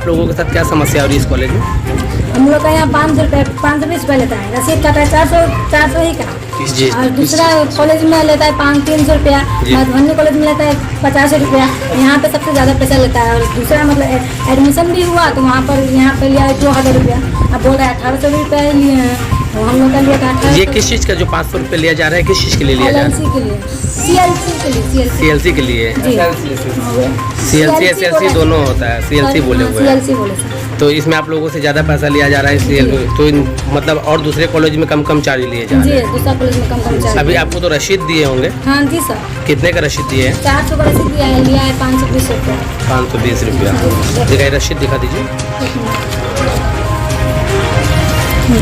आप लोगों के साथ क्या समस्या हो रही है इस कॉलेज में? हम लोग का यहाँ 520 रुपये लेता है, रसीद काटा है 400 ही का। जी। और दूसरा कॉलेज में लेता है 300 रुपया, मधुबनी कॉलेज में लेता है 50 रुपया। यहाँ पे सबसे ज़्यादा पैसा लेता है। और दूसरा मतलब एडमिशन भी हुआ तो वहाँ पर यहाँ पे लिया है 2000 रुपया। अब बोल रहा है 1800 रुपये लिए हैं, तो हम लोग का लिया था 1800। ये किस चीज़ का जो 500 रुपये लिया जा रहा है, किस चीज़ के लिए लिया जा रहा है? LLC के लिए, CLC के लिए, CLC के लिए। CLC SLC दोनों होता है, CLC बोले हुए हैं। CLC बोले सर। तो इसमें आप लोगों से ज़्यादा पैसा लिया जा रहा है इसलिए, तो मतलब और दूसरे कॉलेज में कम चार्ज लिए जा रहे जी, हैं? दूसरा कॉलेज में कम चार्ज। अभी आपको तो रसीद दिए होंगे? हाँ जी सर। कितने का रसीद दिए हैं? 400 का रसीद दिया है, लिया है 520 रुपया। 520 रुपया। दिखाइए, रसीद दिखा दीजिए।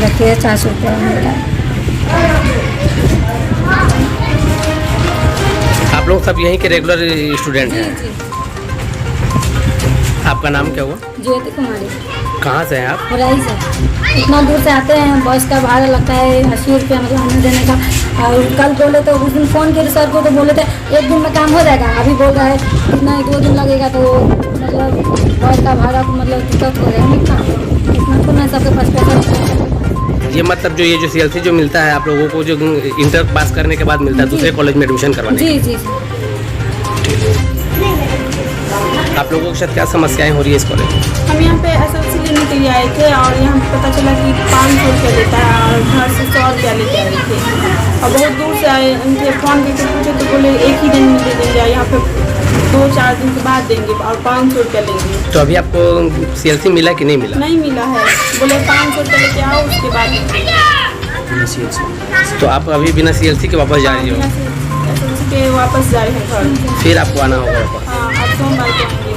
रखिए 400 रुपया मिला। आप लोग सब यहीं के रेगुलर स्टूडेंट जी हैं? जी। आपका नाम क्या हुआ? ज्योति कुमारी। कहाँ से हैं आप? रही सर, इतना दूर से आते हैं, बस का भाड़ा लगता है 80 रुपया मतलब हमें देने का। और कल बोले तो उस दिन फ़ोन किए सर को तो बोले थे 1 दिन में काम हो जाएगा। अभी बोल रहा है इतना 2 दिन लगेगा, तो मतलब बस का भाड़ा को मतलब दिक्कत हो रहा है। इतना तो नहीं सबके पास पैसा। ये मतलब जो CLC जो मिलता है आप लोगों को, जो इंटर पास करने के बाद मिलता है दूसरे कॉलेज में एडमिशन करवाने जी जी। आप लोगों के साथ क्या समस्याएं हो रही है इस कॉलेज में? हम यहाँ पे SLC लेने के लिए आए थे और यहाँ पता चला कि 500 रुपया लेता है और घर से 100 रुपया लेके आए थे। और बहुत दूर से आए, उनके फ़ोन करके पूछे तो बोले 1 ही दिन में दे देंगे, यहाँ पे 2-4 दिन के बाद देंगे और 500 रुपया लेंगे। तो अभी आपको CLC मिला कि नहीं मिला? नहीं मिला है, बोले 500 रुपया लेके आओ उसके बाद। तो आप अभी बिना CLC के वापस जा रही हो? SLC के वापस जा रहे हैं घर। फिर आपको आना होगा वापस? हाँ, अब सोमवार को आएंगे।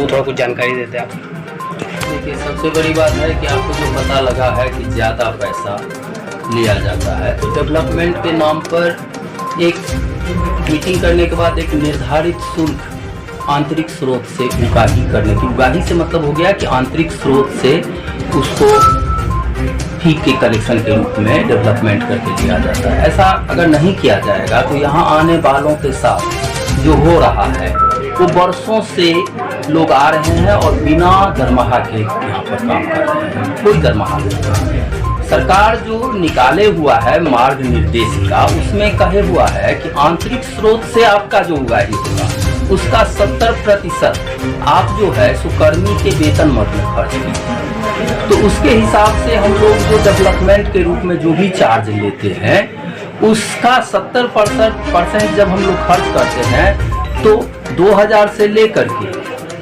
थोड़ा कुछ जानकारी देते आप। देखिए, सबसे बड़ी बात है कि आपको जो पता लगा है कि ज़्यादा पैसा लिया जाता है, तो डेवलपमेंट के नाम पर एक मीटिंग करने के बाद एक निर्धारित शुल्क आंतरिक स्रोत से उगाही करने की, उगाही से मतलब हो गया कि आंतरिक स्रोत से उसको फी के कलेक्शन के रूप में डेवलपमेंट करके लिया जाता है। ऐसा अगर नहीं किया जाएगा तो यहाँ आने वालों के साथ जो हो रहा है वो वर्षों से लोग आ रहे हैं और बिना दरमाहा के यहाँ पर काम कर रहे हैं, कोई दरमाहा नहीं। सरकार जो निकाले हुआ है मार्ग निर्देशिका, उसमें कहे हुआ है कि आंतरिक स्रोत से आपका जो उगाही होगा उसका 70% आप जो है सुकर्मी के वेतन मद में खर्च कीजिए। तो उसके हिसाब से हम लोग जो डेवलपमेंट के रूप में जो भी चार्ज लेते हैं उसका 70% जब हम लोग खर्च करते हैं तो 2000 से लेकर के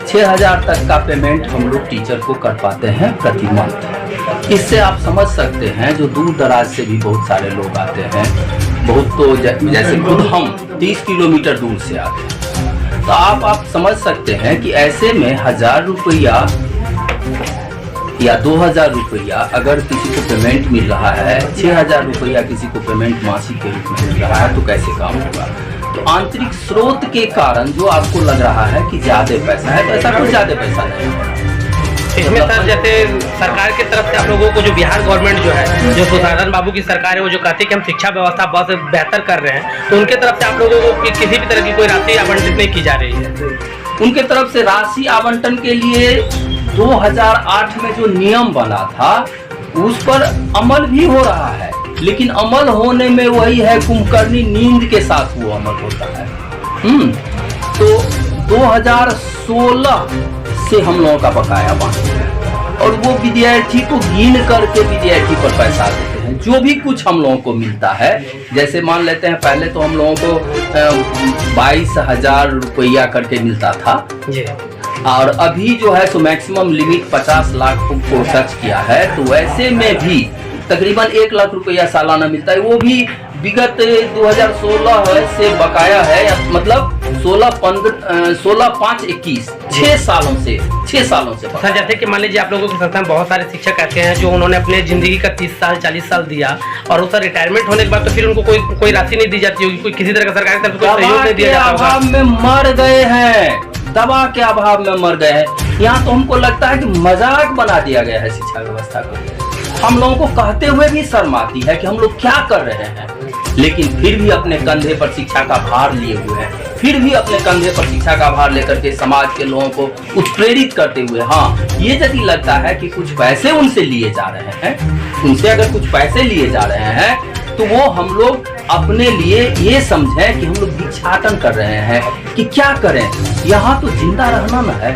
6000 तक का पेमेंट हम लोग टीचर को कर पाते हैं प्रति मंथ। इससे आप समझ सकते हैं जो दूर दराज से भी बहुत सारे लोग आते हैं, बहुत तो जैसे खुद हम 30 किलोमीटर दूर से आते हैं, तो आप समझ सकते हैं कि ऐसे में 1000 रुपया या 2000 रुपया अगर किसी को पेमेंट मिल रहा है, 6000 रुपया किसी को पेमेंट मासिक के रूप में मिल रहा है, तो कैसे काम होगा? तो आंतरिक स्रोत के कारण जो आपको लग रहा है कि ज्यादा पैसा है, तो ऐसा कुछ ज्यादा पैसा नहीं है। इसमें सर जैसे सरकार की तरफ से आप लोगों को जो बिहार गवर्नमेंट जो है, जो सुधारन बाबू की सरकार है, वो जो कहती है कि हम शिक्षा व्यवस्था बहुत बेहतर कर रहे हैं, तो उनके तरफ से आप लोगों को किसी भी तरह की कोई राशि आवंटित नहीं की जा रही है? उनके तरफ से राशि आवंटन के लिए 2008 में जो नियम बना था उस पर अमल भी हो रहा है, लेकिन अमल होने में वही है कुंभकर्णी नींद के साथ वो अमल होता है। तो 2016 से हम लोगों का बकाया बाकी है और वो विद्यार्थी को गिन करके विद्यार्थी पर पैसा देते हैं। जो भी कुछ हम लोगों को मिलता है, जैसे मान लेते हैं पहले तो हम लोगों को 22,000 रुपया करके मिलता था जी, और अभी जो है सो मैक्सिमम लिमिट 50 लाख को टच किया है, तो वैसे में भी तकरीबन 1 लाख रुपया सालाना मिलता है। वो भी विगत 2016 से बकाया है, मतलब 16/5/21 6 सालों से सर जैसे कि मान लीजिए आप लोगों की संस्था में बहुत सारे शिक्षक ऐसे हैं जो उन्होंने अपने जिंदगी का 30 साल 40 साल दिया और उसका रिटायरमेंट होने के बाद तो फिर उनको कोई राशि नहीं दी जाती होगी, कोई किसी तरह का सरकार की तरफ से सहयोग नहीं दिया जाता होगा। अभाव में मर गए हैं, दवा के अभाव में मर गए हैं। यहाँ तो हमको लगता है कि मजाक बना दिया गया है शिक्षा व्यवस्था को। हम लोगों को कहते हुए भी शर्म आती है कि हम लोग क्या कर रहे हैं। लेकिन फिर भी अपने कंधे पर शिक्षा का भार लिए हुए हैं, फिर भी अपने कंधे पर शिक्षा का भार लेकर के समाज के लोगों को उत्प्रेरित करते हुए। हाँ, ये यदि लगता है कि कुछ पैसे उनसे लिए जा रहे हैं, उनसे अगर कुछ पैसे लिए जा रहे हैं तो वो हम लोग अपने लिए ये समझें कि हम लोग भिक्षाटन कर रहे हैं कि क्या करें। यहाँ तो जिंदा रहना न है,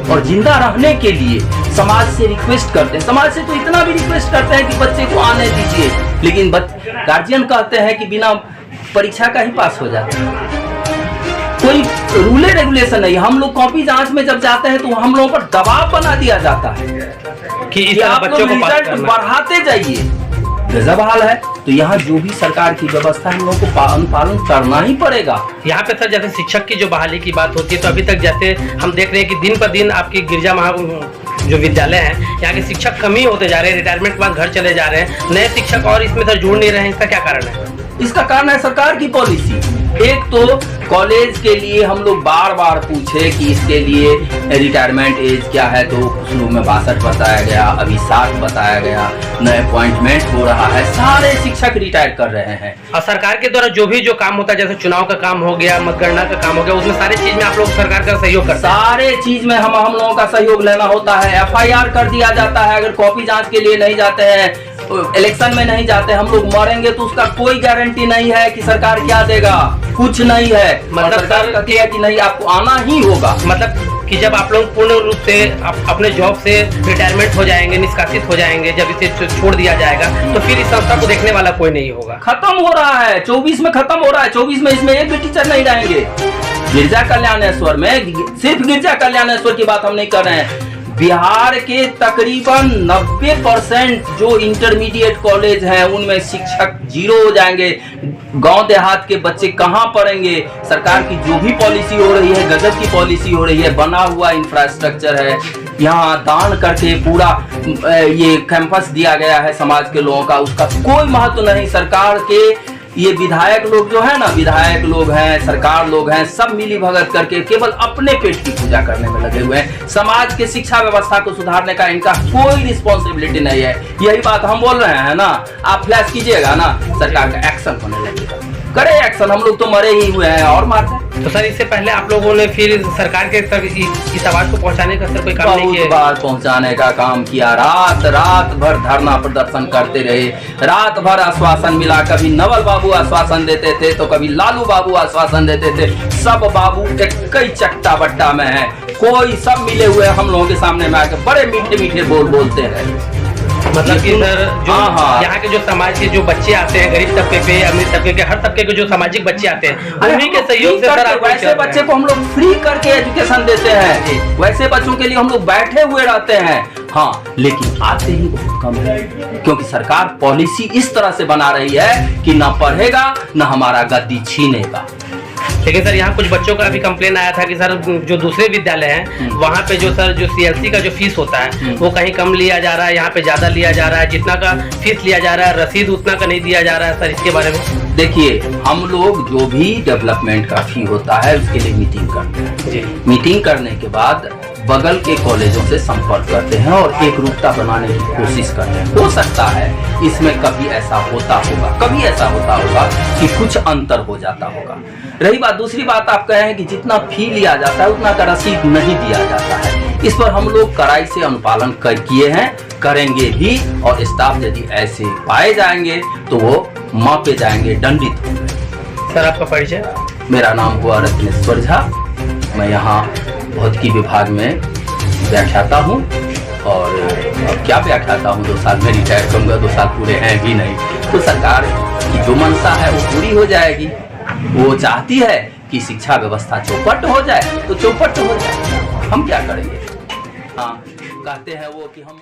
और जिंदा रहने के लिए समाज से रिक्वेस्ट करते हैं। समाज से तो इतना भी रिक्वेस्ट करते हैं कि बच्चे को आने दीजिए, लेकिन गार्जियन कहते हैं कि बिना परीक्षा का ही पास हो जाते हैं। कोई रूल रेगुलेशन नहीं। हम लोग कॉपी जांच में जब जाते हैं तो हम लोगों पर दबाव बना दिया जाता है कि आप लोग रिजल्ट बढ़ाते जाइए। गजब हाल है। तो यहाँ जो भी सरकार की व्यवस्था है, हम लोगों को पालन करना ही पड़ेगा। यहाँ पे सर जैसे शिक्षक की जो बहाली की बात होती है, तो अभी तक जैसे हम देख रहे हैं कि दिन पर दिन आपकी गिरजा महा जो विद्यालय है, यहाँ के शिक्षक कम ही होते जा रहे हैं, रिटायरमेंट के बाद घर चले जा रहे हैं, नए शिक्षक और इसमें सर जुड़ नहीं रहे हैं। इसका क्या कारण है? इसका कारण है सरकार की पॉलिसी। एक तो कॉलेज के लिए हम लोग बार बार पूछे कि इसके लिए रिटायरमेंट एज क्या है, तो कुछ लोग में 62 बताया गया, अभी 60 बताया गया, नए अपॉइंटमेंट हो रहा है, सारे शिक्षक रिटायर कर रहे हैं। और सरकार के द्वारा जो भी जो काम होता है, जैसे चुनाव का काम हो गया, मतगणना का काम हो गया, उसमें सारी चीज में आप लोग सरकार का सहयोग करते हैं? सारे चीज में हम लोगों का सहयोग लेना होता है। FIR कर दिया जाता है अगर कॉपी जांच के लिए नहीं जाते हैं, इलेक्शन में नहीं जाते, हम लोग मरेंगे तो उसका कोई गारंटी नहीं है कि सरकार क्या देगा, कुछ नहीं है। मतलब सरकार कहती है कि नहीं, आपको आना ही होगा। मतलब कि जब आप लोग पूर्ण रूप से अपने जॉब से रिटायरमेंट हो जाएंगे, निष्कासित हो जाएंगे, जब इसे छोड़ दिया जाएगा, तो फिर इस संस्था को देखने वाला कोई नहीं होगा। खत्म हो रहा है, 24 में खत्म हो रहा है। 24 में इसमें एक भी टीचर नहीं रहेंगे। गिरजा कल्याणेश्वर में, सिर्फ गिरजा कल्याणेश्वर की बात हम नहीं कर रहे हैं, बिहार के तकरीबन 90% जो इंटरमीडिएट कॉलेज हैं उनमें शिक्षक जीरो हो जाएंगे। गांव देहात के बच्चे कहां पढ़ेंगे? सरकार की जो भी पॉलिसी हो रही है, गजब की पॉलिसी हो रही है। बना हुआ इंफ्रास्ट्रक्चर है, यहाँ दान करके पूरा ये कैंपस दिया गया है समाज के लोगों का, उसका कोई महत्व नहीं। सरकार के ये विधायक लोग जो है ना, विधायक लोग हैं, सरकार लोग हैं, सब मिली भगत करके केवल अपने पेट की पूजा करने में लगे हुए हैं। समाज के शिक्षा व्यवस्था को सुधारने का इनका कोई रिस्पॉन्सिबिलिटी नहीं है। यही बात हम बोल रहे हैं ना, आप फ्लैश कीजिएगा ना, सरकार का एक्शन होने लगेगा। करे एक्शन, हम लोग तो मरे ही हुए हैं और मारते हैं। तो सर इससे पहले आप लोगों ने फिर सरकार के तक इस आवाज को पहुंचाने का सर कोई काम नहीं किया? बहुत बार पहुंचाने का काम किया, रात भर धरना प्रदर्शन करते रहे, रात भर आश्वासन मिला। कभी नवल बाबू आश्वासन देते थे तो कभी लालू बाबू आश्वासन देते थे। सब बाबू एक ही चट्टा बट्टा में है, कोई सब मिले हुए हम लोगों के सामने में आकर बड़े मीठे मीठे बोल बोलते हैं। मतलब कि सर जो यहाँ के जो समाज के जो बच्चे आते हैं, गरीब तबके पे, अमीर तबके के, हर तबके के जो सामाजिक बच्चे आते हैं, उन्हीं के सहयोग से सर वैसे बच्चे को हम लोग फ्री करके एजुकेशन देते हैं। वैसे बच्चों के लिए हम लोग बैठे हुए रहते हैं। हाँ, लेकिन आते ही बहुत कम है, क्योंकि सरकार पॉलिसी इस तरह से बना रही है कि ना पढ़ेगा ना हमारा गद्दी छीनेगा। लेकिन सर यहाँ कुछ बच्चों का अभी कंप्लेन आया था कि सर जो दूसरे विद्यालय हैं वहाँ पे जो सर जो CLC का जो फीस होता है वो कहीं कम लिया जा रहा है, यहाँ पे ज्यादा लिया जा रहा है, जितना का फीस लिया जा रहा है रसीद उतना का नहीं दिया जा रहा है। सर इसके बारे में देखिए, हम लोग जो भी डेवलपमेंट का फी होता है उसके लिए मीटिंग करते हैं। मीटिंग करने के बाद बगल के कॉलेजों से संपर्क करते हैं और एक रूपता बनाने की कोशिश करते हैं। हो सकता है इसमें कभी ऐसा होता होगा, कभी ऐसा होता होगा कि कुछ अंतर हो जाता होगा। रही बात, दूसरी बात आप कह रहे हैं कि जितना फी लिया जाता है उतना का रसीद नहीं दिया जाता है। इस पर हम लोग कड़ाई से अनुपालन किए हैं, करेंगे भी, और स्टाफ यदि ऐसे पाए जाएंगे तो वो मापे जाएंगे, दंडित होंगे। सर आपका परिचय? मेरा नाम हुआ रत्नेश्वर झा। मैं यहाँ भौतिकी विभाग में व्याख्याता हूँ, और अब क्या व्याख्याता हूँ, 2 साल में रिटायर करूँगा, 2 साल पूरे हैं भी नहीं। तो सरकार की जो मंशा है वो पूरी हो जाएगी। वो चाहती है कि शिक्षा व्यवस्था चौपट हो जाए, तो चौपट हो जाए, हम क्या करेंगे। हाँ, कहते हैं वो कि हम